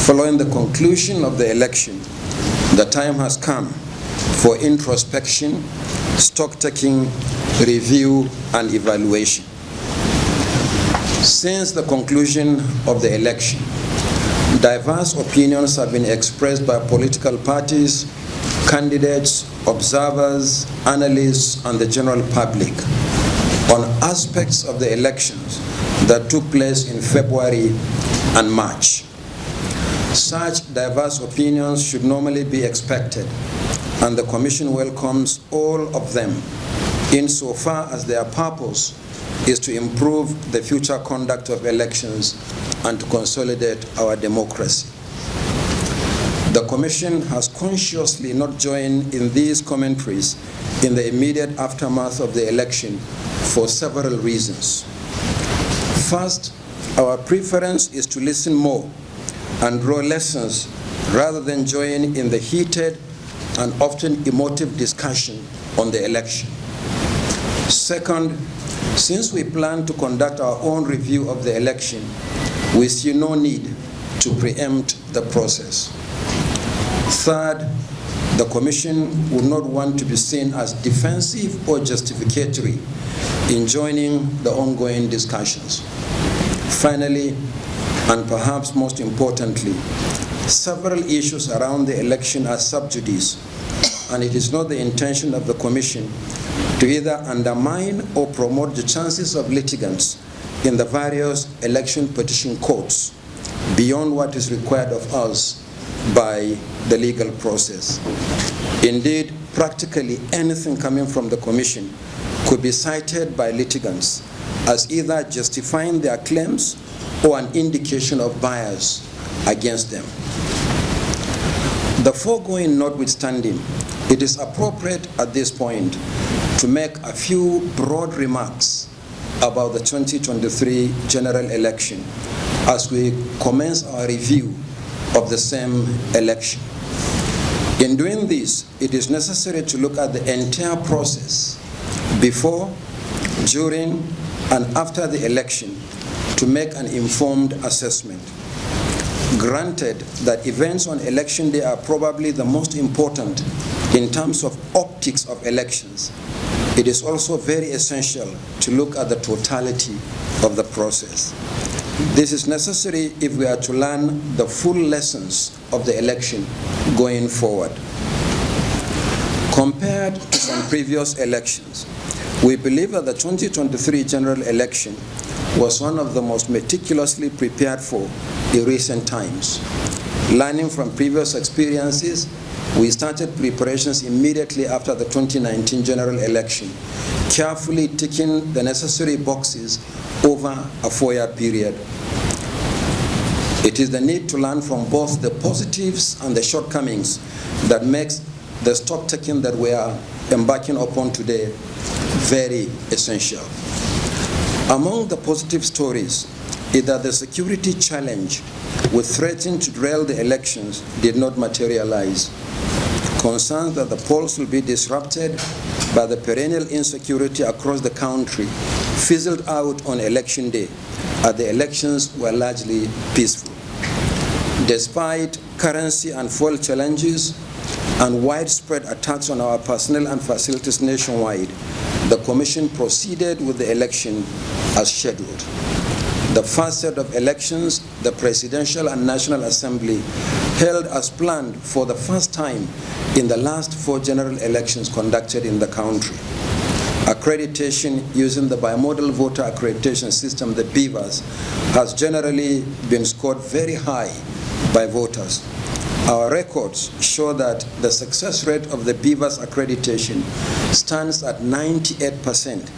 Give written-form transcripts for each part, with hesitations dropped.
Following the conclusion of the election, the time has come for introspection, stock-taking, review, and evaluation. Since the conclusion of the election, diverse opinions have been expressed by political parties, candidates, observers, analysts, and the general public on aspects of the elections that took place in February and March. Such diverse opinions should normally be expected, and the Commission welcomes all of them insofar as their purpose is to improve the future conduct of elections and to consolidate our democracy. The Commission has consciously not joined in these commentaries in the immediate aftermath of the election for several reasons. First, our preference is to listen more and draw lessons rather than join in the heated and often emotive discussion on the election. Second, since we plan to conduct our own review of the election, we see no need to preempt the process. Third, the Commission would not want to be seen as defensive or justificatory in joining the ongoing discussions. Finally, and perhaps most importantly, several issues around the election are sub judice, and it is not the intention of the Commission to either undermine or promote the chances of litigants in the various election petition courts beyond what is required of us by the legal process. Indeed, practically anything coming from the Commission could be cited by litigants as either justifying their claims or an indication of bias against them. The foregoing notwithstanding, it is appropriate at this point to make a few broad remarks about the 2023 general election as we commence our review of the same election. In doing this, it is necessary to look at the entire process before, during, and after the election to make an informed assessment. Granted that events on election day are probably the most important in terms of optics of elections, it is also very essential to look at the totality of the process. This is necessary if we are to learn the full lessons of the election going forward. Compared to some previous elections, we believe that the 2023 general election was one of the most meticulously prepared for in recent times. Learning from previous experiences, we started preparations immediately after the 2019 general election, carefully ticking the necessary boxes over a 4-year period. It is the need to learn from both the positives and the shortcomings that makes the stock taking that we are embarking upon today very essential. Among the positive stories is that the security challenge with threatening to derail the elections did not materialize. Concerns that the polls will be disrupted by the perennial insecurity across the country fizzled out on election day, as the elections were largely peaceful. Despite currency and fuel challenges and widespread attacks on our personnel and facilities nationwide, the Commission proceeded with the election as scheduled. The first set of elections, the Presidential and National Assembly, held as planned for the first time in the last 4 general elections conducted in the country. Accreditation using the bimodal voter accreditation system, the BVAS, has generally been scored very high by voters. Our records show that the success rate of the BVAS accreditation stands at 98%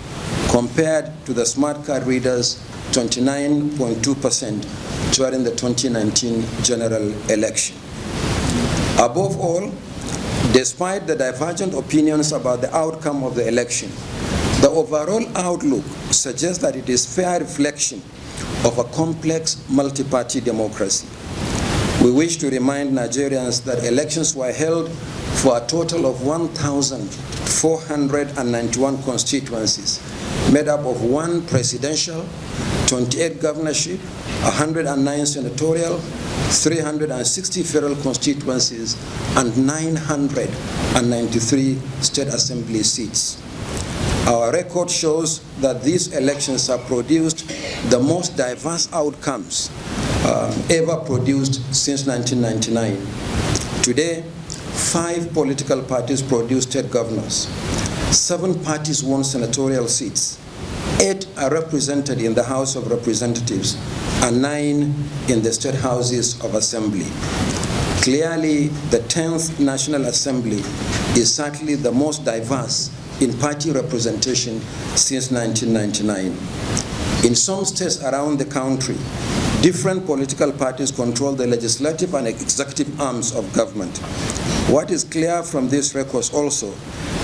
compared to the smart card readers' 29.2% during the 2019 general election. Above all, despite the divergent opinions about the outcome of the election, the overall outlook suggests that it is fair reflection of a complex multi-party democracy. We wish to remind Nigerians that elections were held for a total of 1,491 constituencies, made up of 1 presidential, 28 governorship, 109 senatorial, 360 federal constituencies, and 993 state assembly seats. Our record shows that these elections have produced the most diverse outcomes ever produced since 1999. Today, 5 political parties produce state governors. 7 parties won senatorial seats. 8 are represented in the House of Representatives and 9 in the state houses of assembly. Clearly, the 10th National Assembly is certainly the most diverse in party representation since 1999. In some states around the country, different political parties control the legislative and executive arms of government. What is clear from these records also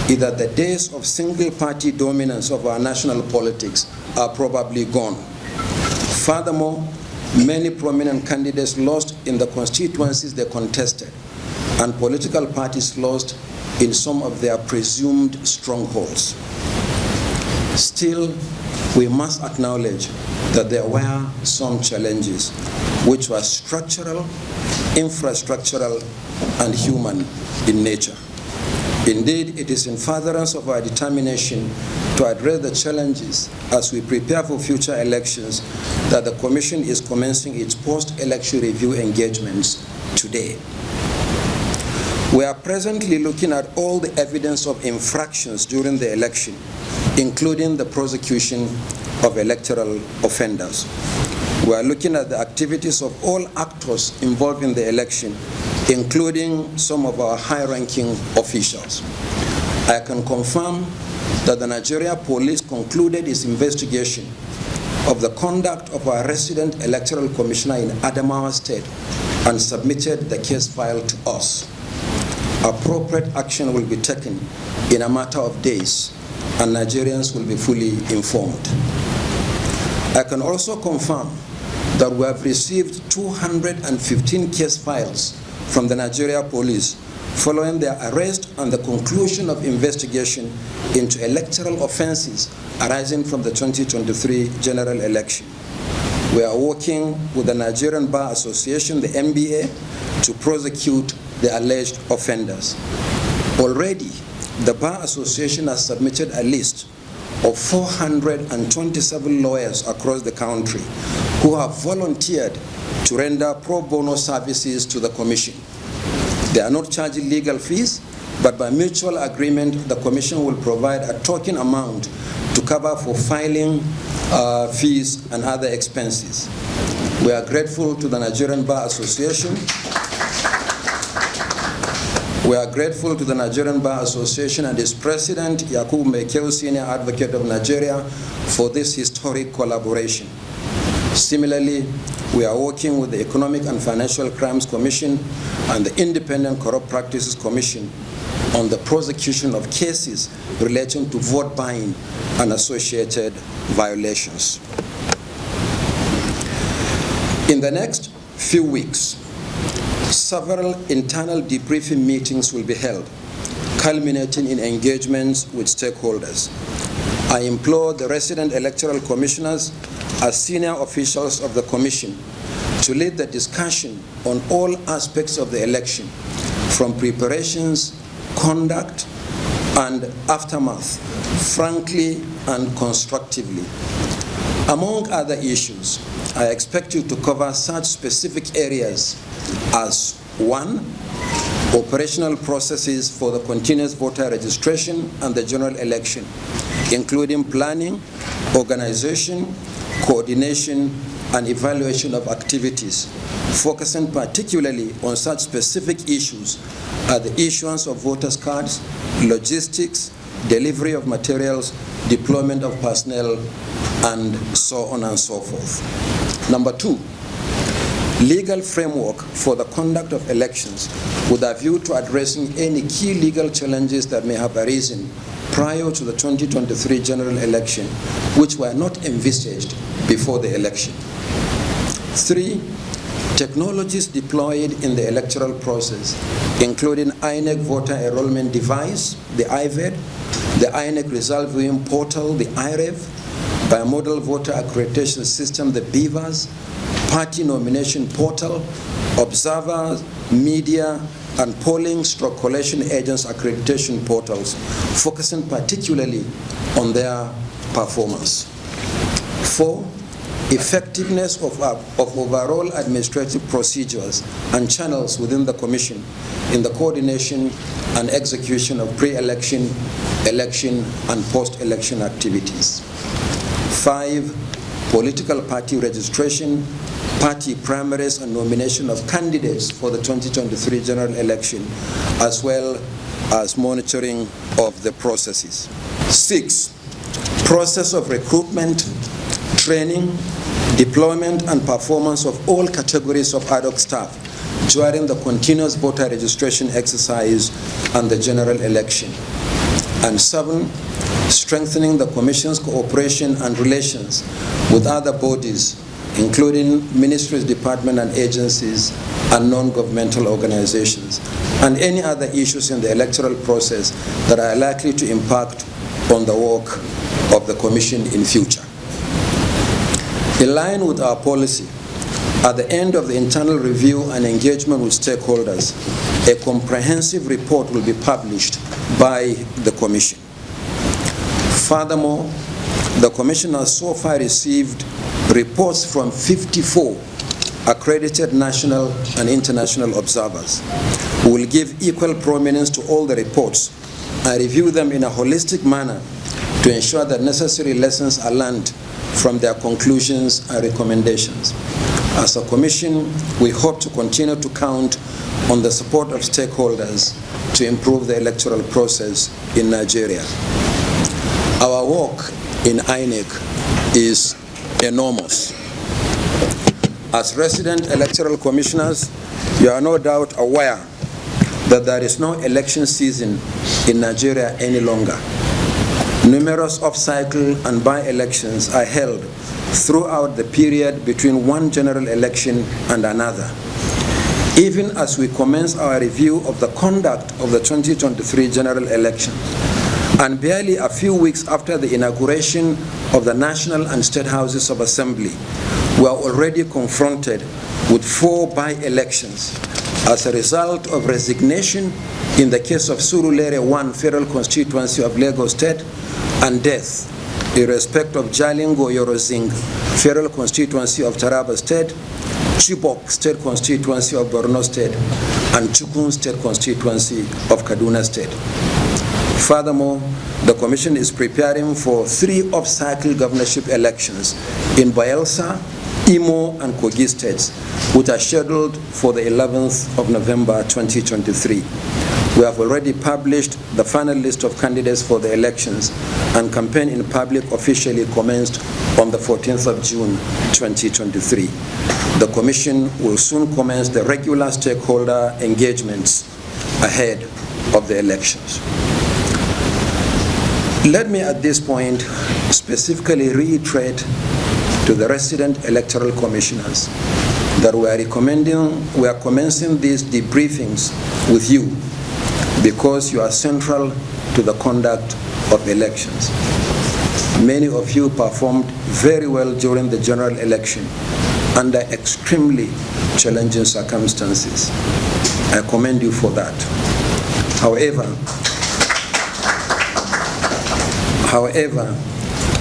is that the days of single-party dominance of our national politics are probably gone. Furthermore, many prominent candidates lost in the constituencies they contested, and political parties lost in some of their presumed strongholds. Still, we must acknowledge that there were some challenges which were structural, infrastructural, and human in nature. Indeed, it is in furtherance of our determination to address the challenges as we prepare for future elections that the Commission is commencing its post-election review engagements today. We are presently looking at all the evidence of infractions during the election, including the prosecution of electoral offenders. We are looking at the activities of all actors involved in the election, including some of our high-ranking officials. I can confirm that the Nigeria Police concluded its investigation of the conduct of our resident electoral commissioner in Adamawa State and submitted the case file to us. Appropriate action will be taken in a matter of days, and Nigerians will be fully informed. I can also confirm that we have received 215 case files from the Nigeria Police following their arrest and the conclusion of investigation into electoral offenses arising from the 2023 general election. We are working with the Nigerian Bar Association, the NBA, to prosecute the alleged offenders. Already, the Bar Association has submitted a list of 427 lawyers across the country who have volunteered to render pro bono services to the Commission. They are not charging legal fees, but by mutual agreement, the Commission will provide a token amount to cover for filing fees and other expenses. We are grateful to the Nigerian Bar Association. We are grateful to the Nigerian Bar Association and its president, Yakubu, Senior Advocate of Nigeria, for this historic collaboration. Similarly, we are working with the Economic and Financial Crimes Commission and the Independent Corrupt Practices Commission on the prosecution of cases relating to vote buying and associated violations. In the next few weeks, several internal debriefing meetings will be held, culminating in engagements with stakeholders. I implore the resident electoral commissioners as senior officials of the Commission to lead the discussion on all aspects of the election, from preparations, conduct, and aftermath, frankly and constructively. Among other issues, I expect you to cover such specific areas as 1. Operational processes for the continuous voter registration and the general election, including planning, organization, coordination, and evaluation of activities, focusing particularly on such specific issues as the issuance of voters' cards, logistics, delivery of materials, deployment of personnel, and so on and so forth. Number 2, legal framework for the conduct of elections with a view to addressing any key legal challenges that may have arisen prior to the 2023 general election, which were not envisaged before the election. 3, technologies deployed in the electoral process, including INEC voter enrollment device, the IVED, the INEC result viewing portal, the IREV, bimodal voter accreditation system, the BVAS, party nomination portal, observers, media, and polling/collation agents accreditation portals, focusing particularly on their performance. 4, effectiveness of overall administrative procedures and channels within the Commission in the coordination and execution of pre-election, election, and post-election activities. 5, political party registration, party primaries, and nomination of candidates for the 2023 general election, as well as monitoring of the processes. 6, process of recruitment, training, deployment, and performance of all categories of ad hoc staff during the continuous voter registration exercise and the general election. And 7, strengthening the Commission's cooperation and relations with other bodies, including ministries, departments, and agencies, and non-governmental organizations, and any other issues in the electoral process that are likely to impact on the work of the Commission in future. In line with our policy, at the end of the internal review and engagement with stakeholders, a comprehensive report will be published by the Commission. Furthermore, the Commission has so far received reports from 54 accredited national and international observers who will give equal prominence to all the reports and review them in a holistic manner to ensure that necessary lessons are learned from their conclusions and recommendations. As a Commission, we hope to continue to count on the support of stakeholders to improve the electoral process in Nigeria. Our work in INEC is enormous. As resident electoral commissioners, you are no doubt aware that there is no election season in Nigeria any longer. Numerous off-cycle and by-elections are held throughout the period between one general election and another. Even as we commence our review of the conduct of the 2023 general election, and barely a few weeks after the inauguration of the National and State Houses of Assembly, we are already confronted with 4 by-elections as a result of resignation in the case of Surulere 1 Federal Constituency of Lagos State and death in respect of Jalingo Yorozing Federal Constituency of Taraba State, Chibok State Constituency of Borno State, and Chukun State Constituency of Kaduna State. Furthermore, the Commission is preparing for 3 off-cycle governorship elections in Bayelsa, Imo, and Kogi states, which are scheduled for the 11th of November 2023. We have already published the final list of candidates for the elections, and campaign in public officially commenced on the 14th of June 2023. The Commission will soon commence the regular stakeholder engagements ahead of the elections. Let me at this point specifically reiterate to the resident electoral commissioners that we are commencing these debriefings with you because you are central to the conduct of elections. Many of you performed very well during the general election under extremely challenging circumstances. I commend you for that. However,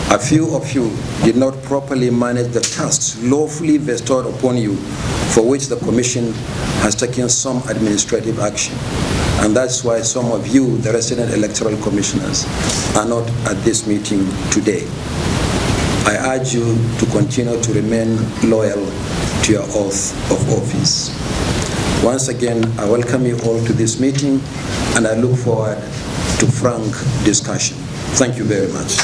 a few of you did not properly manage the tasks lawfully bestowed upon you, for which the Commission has taken some administrative action. And that's why some of you, the resident electoral commissioners, are not at this meeting today. I urge you to continue to remain loyal to your oath of office. Once again, I welcome you all to this meeting, and I look forward to frank discussion. Thank you very much.